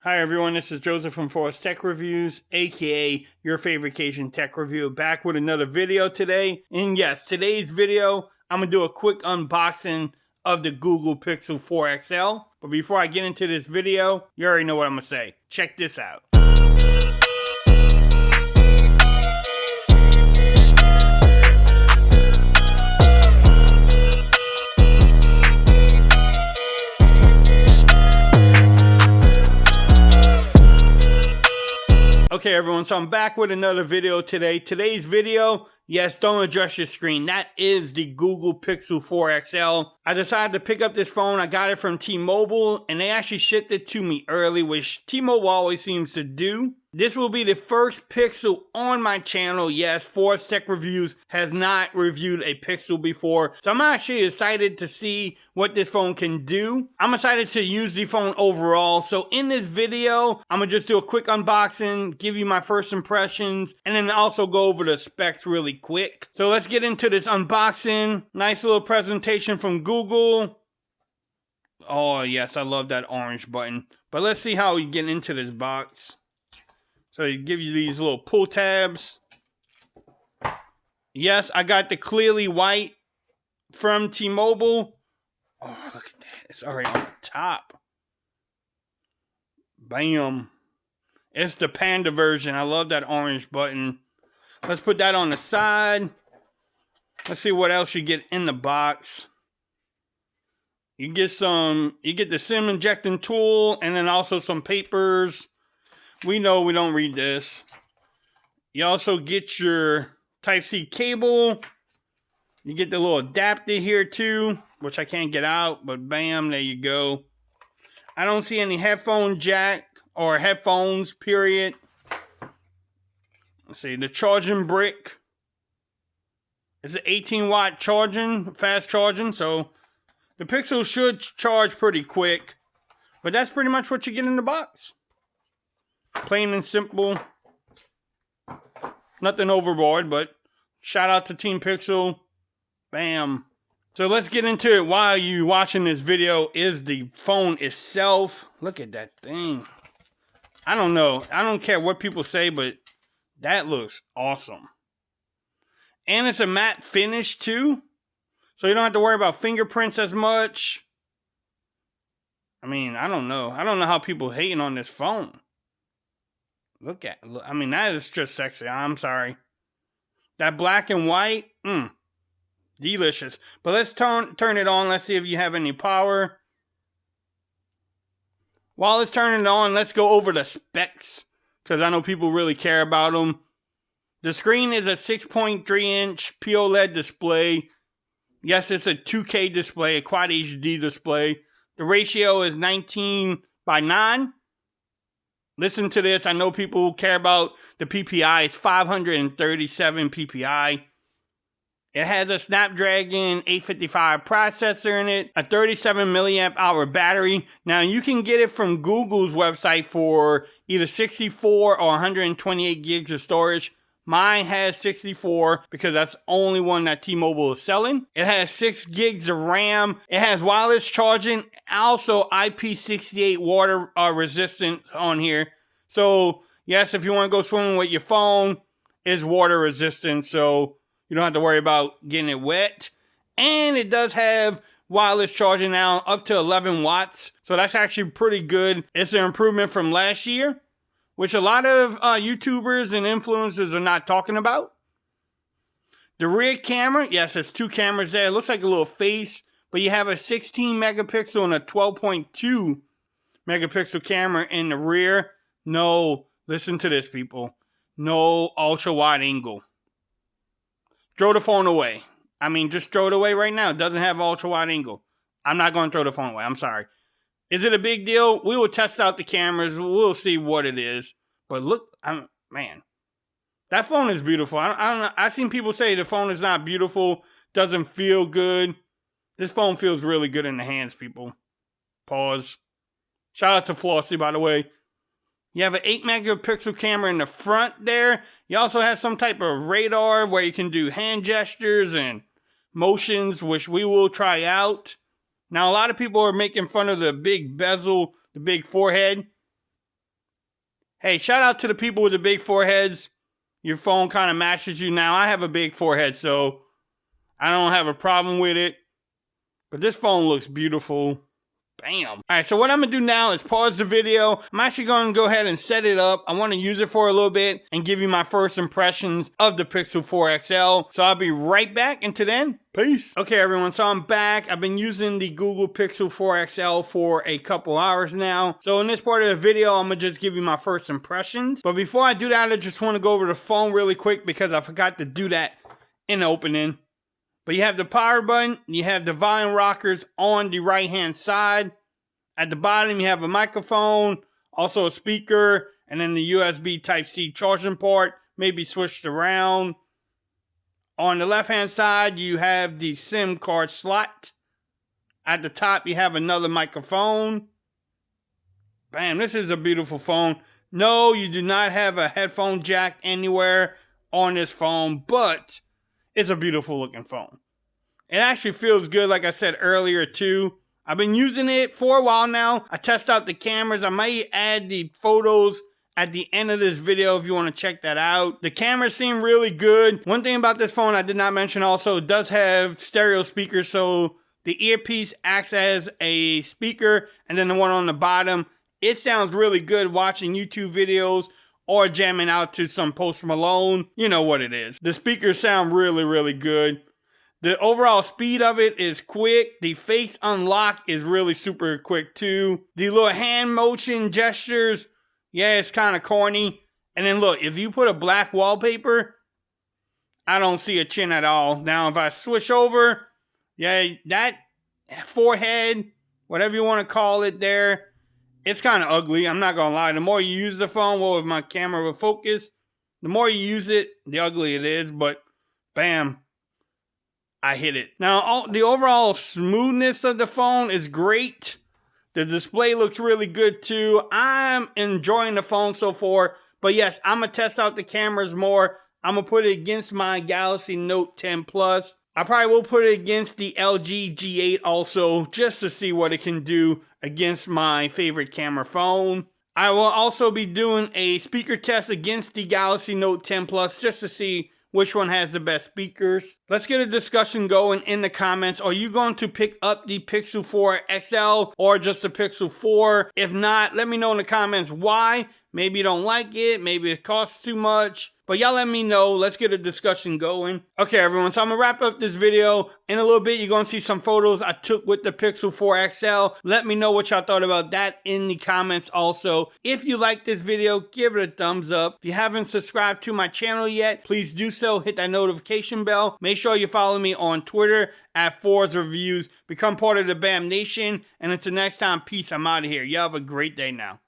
Hi everyone, this is Joseph from Forest Tech Reviews, aka your favorite Cajun tech review, back with another video today. And yes, today's video, I'm gonna do a quick unboxing of the Google Pixel 4 XL. But before I get into this video, you already know what I'm gonna say. Check this out. Okay everyone, so I'm back with another video today. Today's video, yes, don't adjust your screen. That is the Google Pixel 4 XL. I decided to pick up this phone. I got it from T-Mobile and they actually shipped it to me early, which T-Mobile always seems to do. This will be the first Pixel on my channel. Yes, Forest Tech Reviews has not reviewed a Pixel before. So I'm actually excited to see what this phone can do. I'm excited to use the phone overall. So in this video, I'm gonna just do a quick unboxing, give you my first impressions, and then also go over the specs really quick. So let's get into this unboxing. Nice little presentation from Google. Oh yes, I love that orange button. But let's see how we get into this box. So you give you these little pull tabs. Yes, I got the clearly white from T-Mobile. Oh, look at that. It's already on the top. Bam. It's the Panda version. I love that orange button. Let's put that on the side. Let's see what else you get in the box. You get the SIM injecting tool and then also some papers. We know we don't read this. You also get your Type-C cable. You get the little adapter here too, which I can't get out, but bam, there you go. I don't see any headphone jack or headphones, period. Let's see, the charging brick. It's an 18-watt charging, fast charging, so the Pixel should charge pretty quick. But that's pretty much what you get in the box. Plain and simple. Nothing overboard, but shout out to Team Pixel. Bam. So let's get into it. While you watching this video is the phone itself. Look at that thing. I don't know. I don't care what people say, but that looks awesome. And it's a matte finish too. So you don't have to worry about fingerprints as much. I mean, I don't know. I don't know how people hating on this phone. Look, I mean, that is just sexy. I'm sorry. That black and white, delicious. But let's turn it on. Let's see if you have any power. While it's turning it on, let's go over the specs, because I know people really care about them. The screen is a 6.3-inch POLED display. Yes, it's a 2K display, a Quad HD display. The ratio is 19:9. Listen to this. I know people care about the PPI. It's 537 PPI. It has a Snapdragon 855 processor in it, a 37 milliamp hour battery. Now you can get it from Google's website for either 64 or 128 gigs of storage. Mine has 64 because that's the only one that T-Mobile is selling. It has 6 gigs of RAM. It has wireless charging, also IP68 water resistant on here. So yes, if you want to go swimming with your phone, it's water resistant, so you don't have to worry about getting it wet. And it does have wireless charging now up to 11 watts. So that's actually pretty good. It's an improvement from last year, which a lot of YouTubers and influencers are not talking about. The rear camera, yes, there's 2 cameras there. It looks like a little face, but you have a 16 megapixel and a 12.2 megapixel camera in the rear. No, listen to this, people. No ultra wide angle. Throw the phone away. I mean, just throw it away right now. It doesn't have ultra wide angle. I'm not going to throw the phone away. I'm sorry. Is it a big deal? We will test out the cameras. We'll see what it is. But look, man, that phone is beautiful. I don't know. I've seen people say the phone is not beautiful, doesn't feel good. This phone feels really good in the hands, people. Pause. Shout out to Flossie, by the way. You have an 8 megapixel camera in the front there. You also have some type of radar where you can do hand gestures and motions, which we will try out. Now, a lot of people are making fun of the big bezel, the big forehead. Hey, shout out to the people with the big foreheads. Your phone kind of matches you now. I have a big forehead, so I don't have a problem with it. But this phone looks beautiful. Bam. Alright, so what I'm going to do now is pause the video. I'm actually going to go ahead and set it up. I want to use it for a little bit and give you my first impressions of the Pixel 4 XL. So I'll be right back. Until then, peace. Okay, everyone, so I'm back. I've been using the Google Pixel 4 XL for a couple hours now. So in this part of the video, I'm going to just give you my first impressions. But before I do that, I just want to go over the phone really quick because I forgot to do that in the opening. But you have the power button, you have the volume rockers on the right-hand side. At the bottom, you have a microphone, also a speaker, and then the USB Type-C charging port, maybe switched around. On the left-hand side, you have the SIM card slot. At the top, you have another microphone. Bam, this is a beautiful phone. No, you do not have a headphone jack anywhere on this phone, but it's a beautiful looking phone. It actually feels good, like I said earlier too. I've been using it for a while now. I test out the cameras. I might add the photos at the end of this video if you want to check that out. The cameras seem really good. One thing about this phone I did not mention also, it does have stereo speakers, so the earpiece acts as a speaker, and then the one on the bottom, it sounds really good watching YouTube videos or jamming out to some Post Malone. You know what it is. The speakers sound really, really good. The overall speed of it is quick. The face unlock is really super quick too. The little hand motion gestures, yeah, it's kind of corny. And then look, if you put a black wallpaper, I don't see a chin at all. Now, if I switch over, yeah, that forehead, whatever you want to call it there, it's kind of ugly. I'm not going to lie. The more you use the phone, well, if my camera will focus, the more you use it, the uglier it is. But bam, I hit it. Now, the overall smoothness of the phone is great. The display looks really good too. I'm enjoying the phone so far. But yes, I'm going to test out the cameras more. I'm going to put it against my Galaxy Note 10 Plus. I probably will put it against the LG G8 also, just to see what it can do against my favorite camera phone. I will also be doing a speaker test against the Galaxy Note 10 Plus, just to see which one has the best speakers. Let's get a discussion going in the comments. Are you going to pick up the Pixel 4 XL or just the Pixel 4? If not, let me know in the comments why. Maybe you don't like it. Maybe it costs too much. But y'all let me know. Let's get a discussion going. Okay, everyone. So I'm going to wrap up this video. In a little bit, you're going to see some photos I took with the Pixel 4 XL. Let me know what y'all thought about that in the comments also. If you like this video, give it a thumbs up. If you haven't subscribed to my channel yet, please do so. Hit that notification bell. Make sure you follow me on Twitter at Forza Reviews. Become part of the BAM Nation. And until next time, peace. I'm out of here. Y'all have a great day now.